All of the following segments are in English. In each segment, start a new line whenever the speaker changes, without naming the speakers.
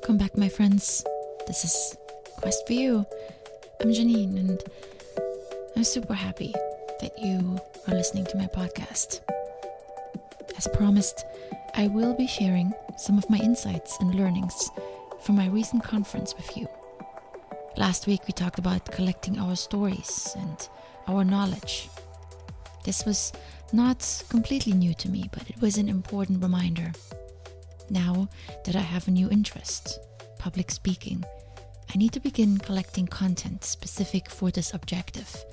Welcome back, my friends. This is Quest for You. I'm Janine, and I'm super happy that you are listening to my podcast. As promised, I will be sharing some of my insights and learnings from my recent conference with you. Last week, we talked about collecting our stories and our knowledge. This was not completely new to me, but it was an important reminder. Now that I have a new interest, public speaking, I need to begin collecting content specific for this objective.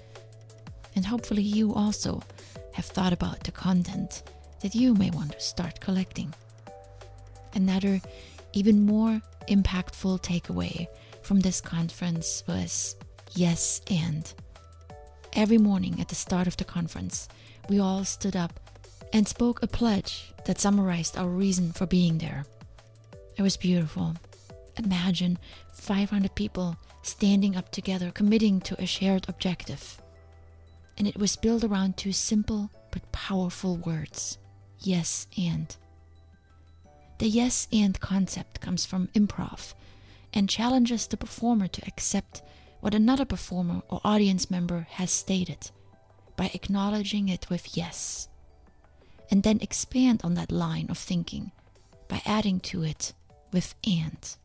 And hopefully you also have thought about the content that you may want to start collecting. Another, even more impactful takeaway from this conference was yes and. Every morning at the start of the conference, we all stood up and spoke a pledge that summarized our reason for being there. It was beautiful. Imagine 500 people standing up together, committing to a shared objective. And it was built around two simple but powerful words: yes and. The yes and concept comes from improv and challenges the performer to accept what another performer or audience member has stated by acknowledging it with yes, and then expand on that line of thinking by adding to it with and.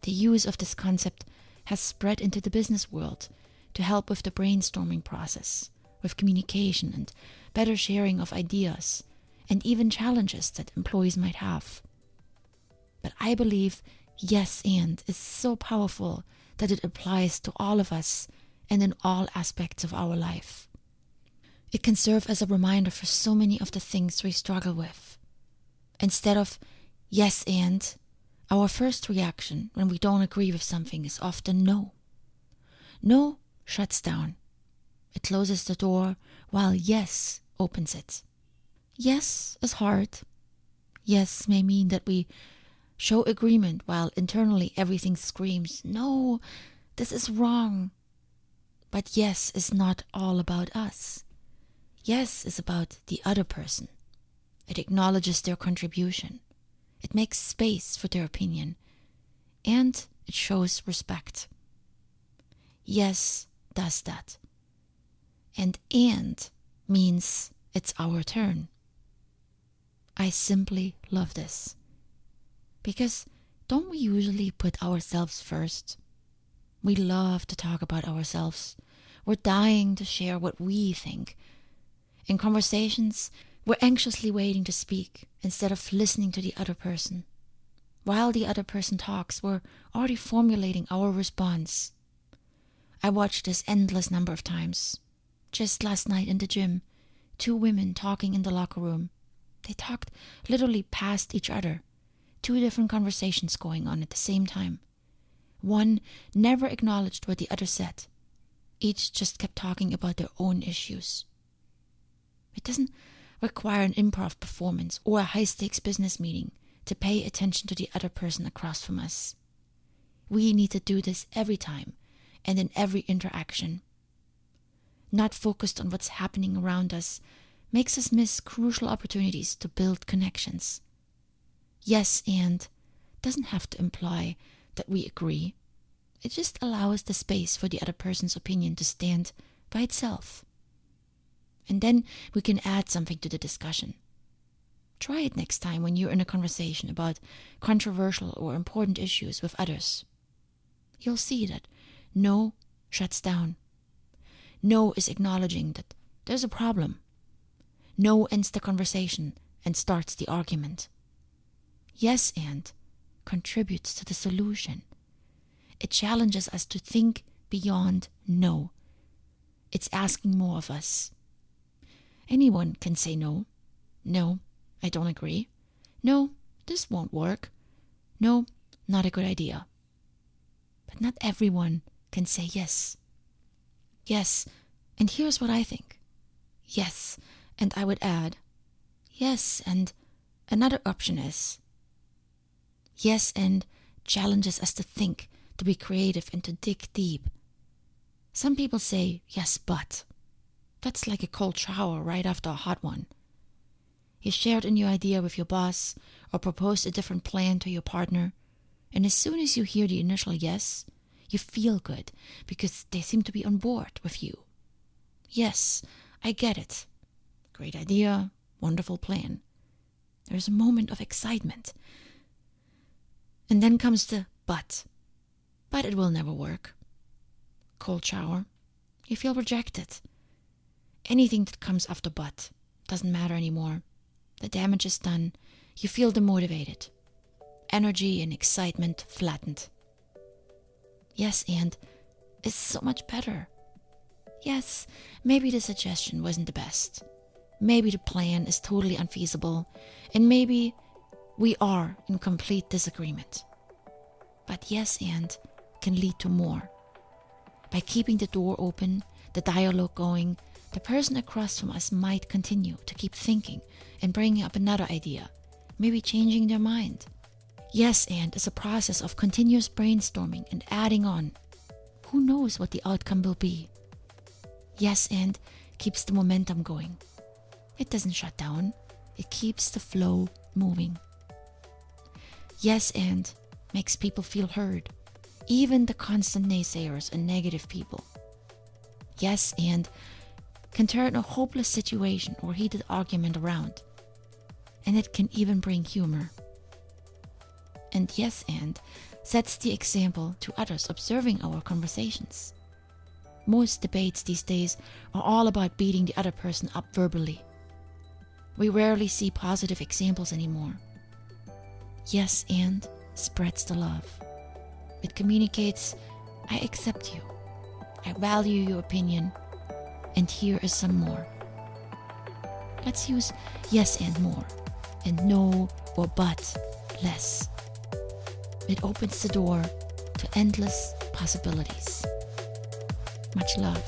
The use of this concept has spread into the business world to help with the brainstorming process, with communication and better sharing of ideas, and even challenges that employees might have. But I believe yes and is so powerful that it applies to all of us and in all aspects of our life. It can serve as a reminder for so many of the things we struggle with. Instead of yes and, our first reaction when we don't agree with something is often no. No shuts down. It closes the door while yes opens it. Yes is hard. Yes may mean that we show agreement while internally everything screams, no, this is wrong. But yes is not all about us. Yes is about the other person. It acknowledges their contribution. It makes space for their opinion. And it shows respect. Yes does that. And means it's our turn. I simply love this. Because don't we usually put ourselves first? We love to talk about ourselves. We're dying to share what we think. In conversations, we're anxiously waiting to speak instead of listening to the other person. While the other person talks, we're already formulating our response. I watched this endless number of times. Just last night in the gym, 2 women talking in the locker room. They talked literally past each other. 2 different conversations going on at the same time. One never acknowledged what the other said. Each just kept talking about their own issues. It doesn't require an improv performance or a high-stakes business meeting to pay attention to the other person across from us. We need to do this every time and in every interaction. Not focused on what's happening around us makes us miss crucial opportunities to build connections. Yes and doesn't have to imply that we agree. It just allows the space for the other person's opinion to stand by itself. And then we can add something to the discussion. Try it next time when you're in a conversation about controversial or important issues with others. You'll see that no shuts down. No is acknowledging that there's a problem. No ends the conversation and starts the argument. Yes and contributes to the solution. It challenges us to think beyond no. It's asking more of us. Anyone can say no. No, I don't agree. No, this won't work. No, not a good idea. But not everyone can say yes. Yes, and here's what I think. Yes, and I would add, yes, and another option is. Yes, and challenges us to think, to be creative, and to dig deep. Some people say, yes, but. That's like a cold shower right after a hot one. You shared a new idea with your boss or proposed a different plan to your partner. And as soon as you hear the initial yes, you feel good because they seem to be on board with you. Yes, I get it. Great idea, wonderful plan. There's a moment of excitement. And then comes the but. But it will never work. Cold shower. You feel rejected. Anything that comes after but doesn't matter anymore. The damage is done. You feel demotivated. Energy and excitement flattened. Yes, and it's so much better. Yes, maybe the suggestion wasn't the best. Maybe the plan is totally unfeasible. And maybe we are in complete disagreement. But yes, and can lead to more. By keeping the door open, the dialogue going, the person across from us might continue to keep thinking and bringing up another idea, maybe changing their mind. Yes, and is a process of continuous brainstorming and adding on. Who knows what the outcome will be? Yes, and keeps the momentum going. It doesn't shut down. It keeps the flow moving. Yes, and makes people feel heard. Even the constant naysayers and negative people. Yes, and can turn a hopeless situation or heated argument around. And it can even bring humor. And yes, and sets the example to others observing our conversations. Most debates these days are all about beating the other person up verbally. We rarely see positive examples anymore. Yes, and spreads the love. It communicates, I accept you. I value your opinion. And here is some more. Let's use yes and more, and no or but less. It opens the door to endless possibilities. Much love.